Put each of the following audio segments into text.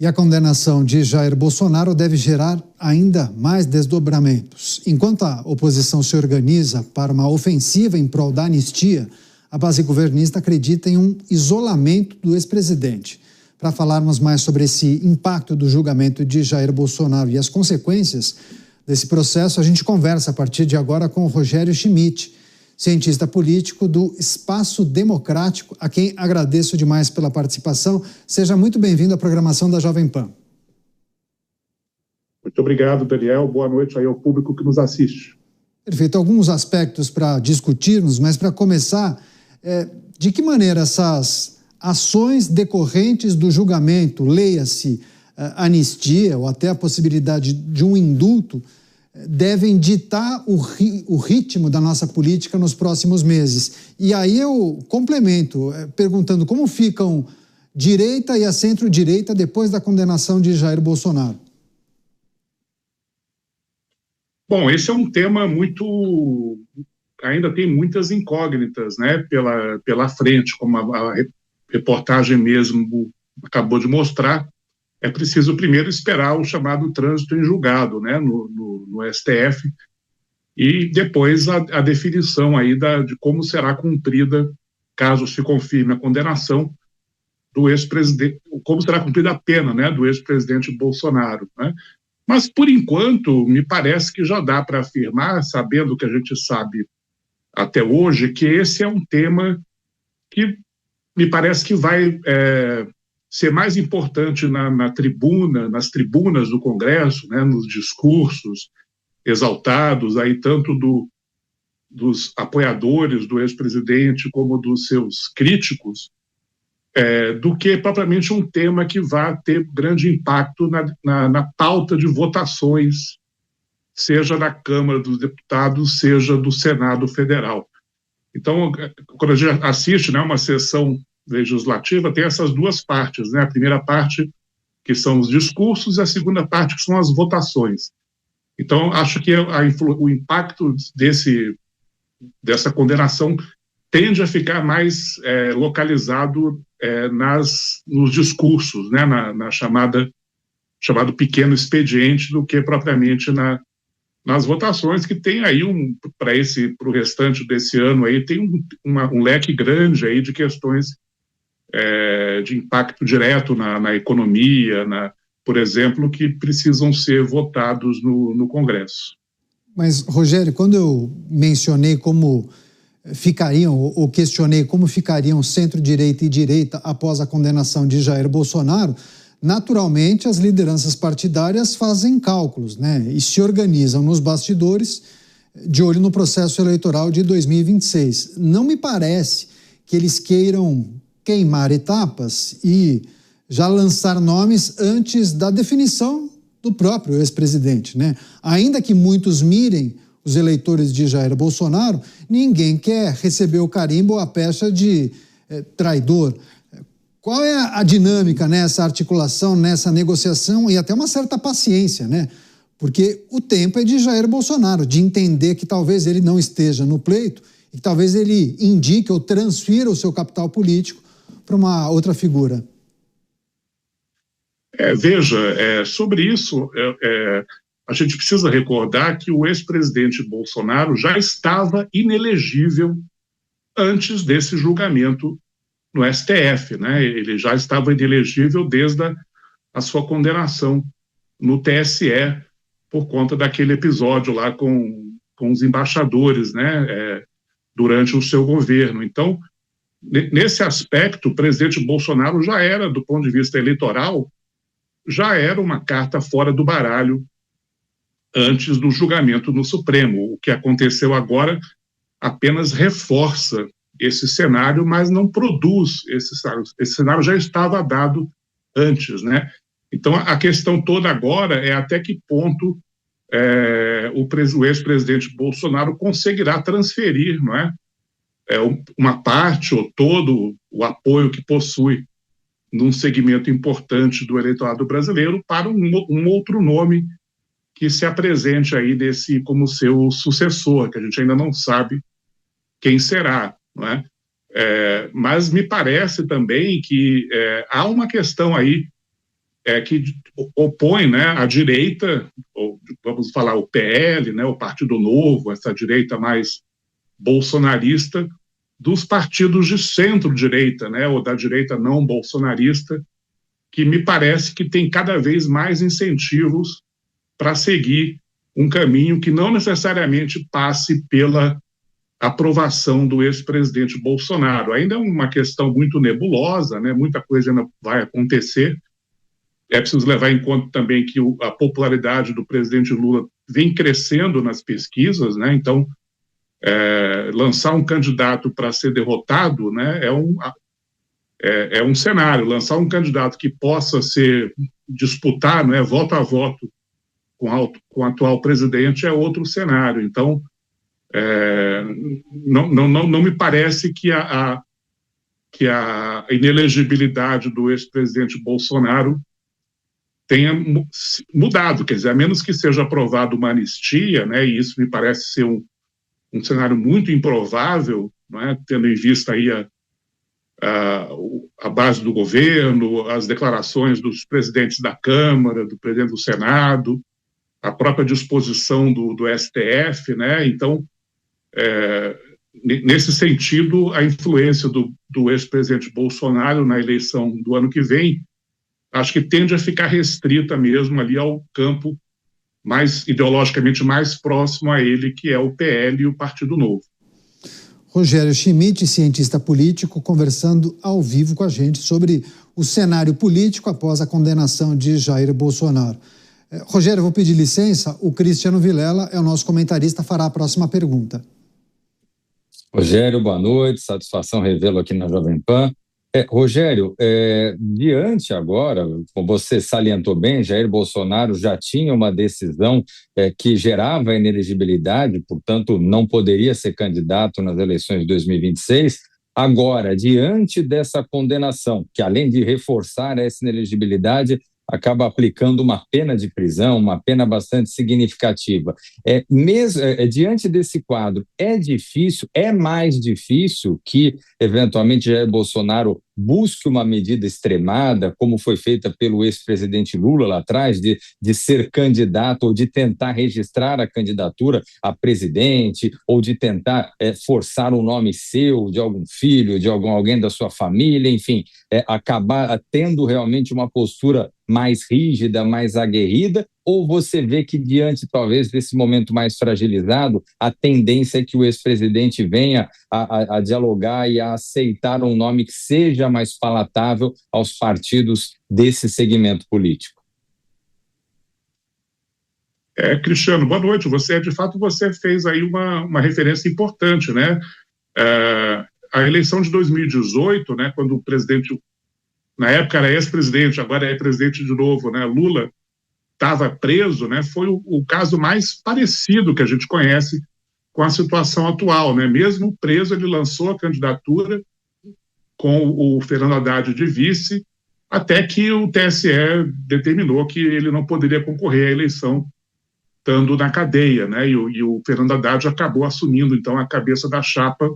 E a condenação de Jair Bolsonaro deve gerar ainda mais desdobramentos. Enquanto a oposição se organiza para uma ofensiva em prol da anistia, a base governista acredita em um isolamento do ex-presidente. Para falarmos mais sobre esse impacto do julgamento de Jair Bolsonaro e as consequências desse processo, a gente conversa a partir de agora com o Rogério Schmidt, cientista político do Espaço Democrático, a quem agradeço demais pela participação. Seja muito bem-vindo à programação da Jovem Pan. Muito obrigado, Daniel. Boa noite aí ao público que nos assiste. Perfeito. Alguns aspectos para discutirmos, mas para começar, de que maneira essas ações decorrentes do julgamento, leia-se anistia ou até a possibilidade de um indulto, devem ditar o ritmo da nossa política nos próximos meses. E aí eu complemento, perguntando como ficam direita e a centro-direita depois da condenação de Jair Bolsonaro. Bom, esse é um tema ainda tem muitas incógnitas, né, pela frente, como a reportagem mesmo acabou de mostrar. É preciso primeiro esperar o chamado trânsito em julgado, né, no STF, e depois a definição aí de como será cumprida, caso se confirme a condenação do ex-presidente, como será cumprida a pena, né, do ex-presidente Bolsonaro, né? Mas, por enquanto, me parece que já dá para afirmar, sabendo o que a gente sabe até hoje, que esse é um tema que me parece que vai ser mais importante nas tribunas do Congresso, né, nos discursos exaltados, aí tanto dos apoiadores do ex-presidente como dos seus críticos, do que propriamente um tema que vai ter grande impacto na pauta de votações, seja na Câmara dos Deputados, seja do Senado Federal. Então, quando a gente assiste, né, uma sessão legislativa, tem essas duas partes, né? A primeira parte, que são os discursos, e a segunda parte, que são as votações. Então, acho que o impacto dessa condenação tende a ficar mais localizado nos discursos, né? Chamado pequeno expediente, do que propriamente nas votações, que tem aí para o restante desse ano aí, tem um leque grande aí de questões de impacto direto na economia, por exemplo, que precisam ser votados no Congresso. Mas, Rogério, quando eu mencionei como ficariam, ou questionei como ficariam centro-direita e direita após a condenação de Jair Bolsonaro, naturalmente as lideranças partidárias fazem cálculos, né, e se organizam nos bastidores de olho no processo eleitoral de 2026. Não me parece que eles queiram queimar etapas e já lançar nomes antes da definição do próprio ex-presidente, né? Ainda que muitos mirem os eleitores de Jair Bolsonaro, ninguém quer receber o carimbo ou a pecha de traidor. Qual é a dinâmica nessa articulação, nessa negociação e até uma certa paciência, né? Porque o tempo é de Jair Bolsonaro, de entender que talvez ele não esteja no pleito e que talvez ele indique ou transfira o seu capital político para uma outra figura. Veja, sobre isso, a gente precisa recordar que o ex-presidente Bolsonaro já estava inelegível antes desse julgamento no STF, né? Ele já estava inelegível desde a sua condenação no TSE, por conta daquele episódio lá com os embaixadores, né? Durante o seu governo. Então, nesse aspecto, o presidente Bolsonaro já era, do ponto de vista eleitoral, já era uma carta fora do baralho antes do julgamento no Supremo. O que aconteceu agora apenas reforça esse cenário, mas não produz esse cenário. Esse cenário já estava dado antes, né? Então, a questão toda agora é até que ponto o ex-presidente Bolsonaro conseguirá transferir, não é? Uma parte ou todo o apoio que possui num segmento importante do eleitorado brasileiro para um outro nome que se apresente aí como seu sucessor, que a gente ainda não sabe quem será, não é? Mas me parece também que há uma questão aí que opõe, né, a direita, ou, vamos falar o PL, né, o Partido Novo, essa direita mais bolsonarista, dos partidos de centro-direita, né, ou da direita não bolsonarista, que me parece que tem cada vez mais incentivos para seguir um caminho que não necessariamente passe pela aprovação do ex-presidente Bolsonaro. Ainda é uma questão muito nebulosa, né? Muita coisa ainda vai acontecer. É preciso levar em conta também que a popularidade do presidente Lula vem crescendo nas pesquisas, né? Então, lançar um candidato para ser derrotado, né, é um cenário. Lançar um candidato que possa disputar, né, voto a voto com o atual presidente é outro cenário. Então, não me parece que a inelegibilidade do ex-presidente Bolsonaro tenha mudado, quer dizer, a menos que seja aprovada uma anistia, né, e isso me parece ser um cenário muito improvável, não é, tendo em vista aí a base do governo, as declarações dos presidentes da Câmara, do presidente do Senado, a própria disposição do STF, né? Então, nesse sentido, a influência do ex-presidente Bolsonaro na eleição do ano que vem, acho que tende a ficar restrita mesmo ali ao campo ideologicamente mais próximo a ele, que é o PL e o Partido Novo. Rogério Schmitt, cientista político, conversando ao vivo com a gente sobre o cenário político após a condenação de Jair Bolsonaro. Rogério, eu vou pedir licença, o Cristiano Vilela é o nosso comentarista, fará a próxima pergunta. Rogério, boa noite, satisfação revê-lo aqui na Jovem Pan. Rogério, diante agora, como você salientou bem, Jair Bolsonaro já tinha uma decisão que gerava inelegibilidade, portanto não poderia ser candidato nas eleições de 2026. Agora, diante dessa condenação, que além de reforçar essa inelegibilidade, acaba aplicando uma pena de prisão, uma pena bastante significativa. Diante desse quadro, é mais difícil que, eventualmente, Jair Bolsonaro busque uma medida extremada, como foi feita pelo ex-presidente Lula lá atrás, de ser candidato ou de tentar registrar a candidatura a presidente, ou de tentar forçar um nome seu, de algum filho, de alguém da sua família, enfim, acabar tendo realmente uma postura mais rígida, mais aguerrida, ou você vê que diante talvez desse momento mais fragilizado, a tendência é que o ex-presidente venha a dialogar e a aceitar um nome que seja mais palatável aos partidos desse segmento político? Cristiano, boa noite. De fato, você fez aí uma referência importante, né? A eleição de 2018, né, quando o presidente, na época era ex-presidente, agora é presidente de novo, né, Lula, estava preso, né, foi o caso mais parecido que a gente conhece com a situação atual, né? Mesmo preso, ele lançou a candidatura com o Fernando Haddad de vice, até que o TSE determinou que ele não poderia concorrer à eleição estando na cadeia, né? E o Fernando Haddad acabou assumindo, então, a cabeça da chapa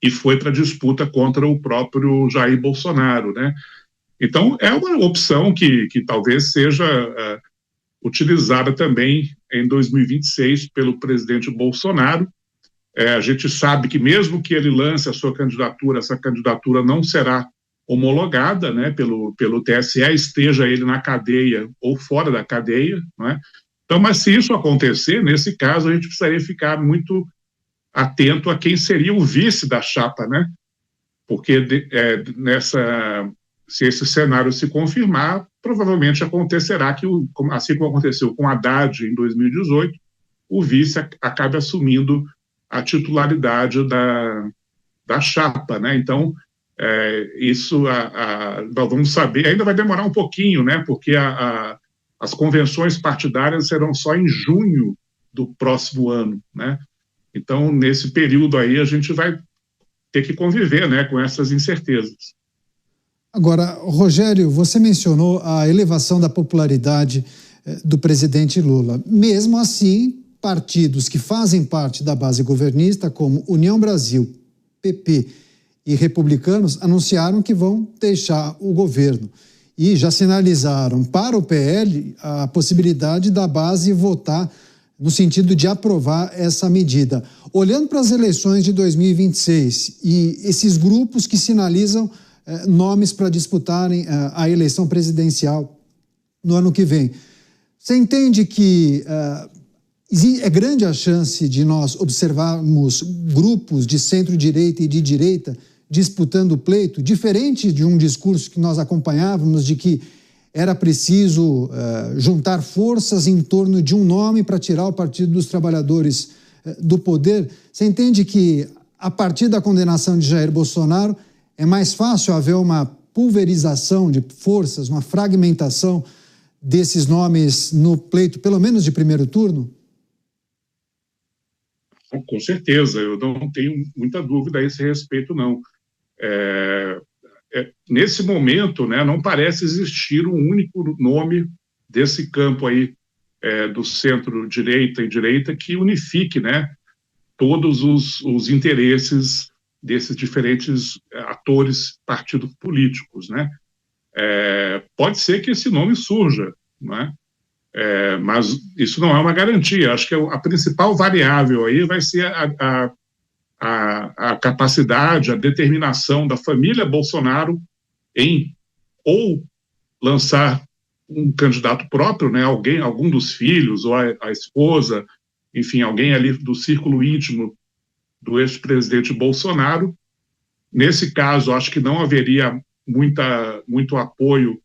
e foi para a disputa contra o próprio Jair Bolsonaro, né? Então, é uma opção que talvez seja utilizada também em 2026 pelo presidente Bolsonaro. A gente sabe que mesmo que ele lance a sua candidatura, essa candidatura não será homologada, né, pelo TSE, esteja ele na cadeia ou fora da cadeia, né? Então, mas se isso acontecer, nesse caso, a gente precisaria ficar muito atento a quem seria o vice da chapa, né? Porque se esse cenário se confirmar, provavelmente acontecerá que, assim como aconteceu com Haddad em 2018, o vice acabe assumindo a titularidade da chapa, né? Então, isso nós vamos saber, ainda vai demorar um pouquinho, né? Porque as convenções partidárias serão só em junho do próximo ano, né? Então, nesse período aí, a gente vai ter que conviver, né, com essas incertezas. Agora, Rogério, você mencionou a elevação da popularidade do presidente Lula. Mesmo assim, partidos que fazem parte da base governista, como União Brasil, PP e Republicanos, anunciaram que vão deixar o governo. e já sinalizaram para o PL a possibilidade da base votar no sentido de aprovar essa medida. Olhando para as eleições de 2026 e esses grupos que sinalizam nomes para disputarem a eleição presidencial no ano que vem, você entende que é grande a chance de nós observarmos grupos de centro-direita e de direita disputando o pleito, diferente de um discurso que nós acompanhávamos de que era preciso juntar forças em torno de um nome para tirar o Partido dos Trabalhadores do poder? Você entende que, a partir da condenação de Jair Bolsonaro, é mais fácil haver uma pulverização de forças, uma fragmentação desses nomes no pleito, pelo menos de primeiro turno? Com certeza, eu não tenho muita dúvida a esse respeito, não. Nesse momento, né, não parece existir um único nome desse campo aí, do centro-direita e direita, que unifique, né, todos os interesses desses diferentes atores, partidos políticos, né? Pode ser que esse nome surja, né? Mas isso não é uma garantia. Acho que a principal variável aí vai ser a capacidade, a determinação da família Bolsonaro em ou lançar um candidato próprio, né, algum dos filhos ou a esposa, enfim, alguém ali do círculo íntimo do ex-presidente Bolsonaro. Nesse caso, acho que não haveria muito apoio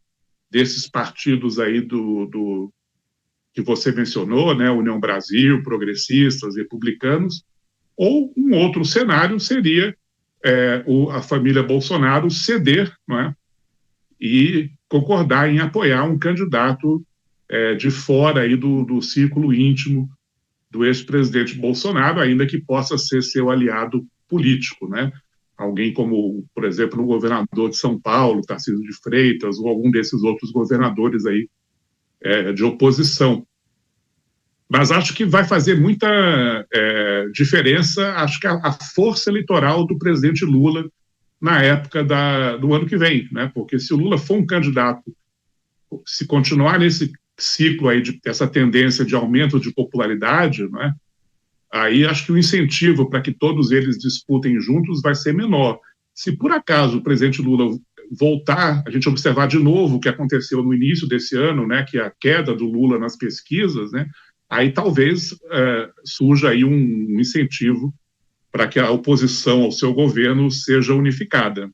desses partidos aí que você mencionou, né, União Brasil, progressistas, republicanos, ou um outro cenário seria a família Bolsonaro ceder, não é, e concordar em apoiar um candidato de fora aí do círculo íntimo do ex-presidente Bolsonaro, ainda que possa ser seu aliado político, né? Alguém como, por exemplo, o governador de São Paulo, Tarcísio de Freitas, ou algum desses outros governadores aí de oposição. Mas acho que vai fazer muita diferença, acho que a força eleitoral do presidente Lula na época do ano que vem, né? Porque se o Lula for um candidato, se continuar nesse ciclo aí dessa tendência de aumento de popularidade, né? Aí acho que o incentivo para que todos eles disputem juntos vai ser menor. Se por acaso o presidente Lula voltar, a gente observar de novo o que aconteceu no início desse ano, né, que é a queda do Lula nas pesquisas, né, aí talvez surja aí um incentivo para que a oposição ao seu governo seja unificada.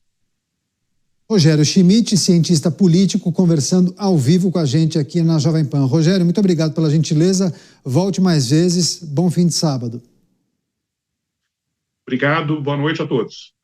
Rogério Schmitt, cientista político, conversando ao vivo com a gente aqui na Jovem Pan. Rogério, muito obrigado pela gentileza. Volte mais vezes. Bom fim de sábado. Obrigado. Boa noite a todos.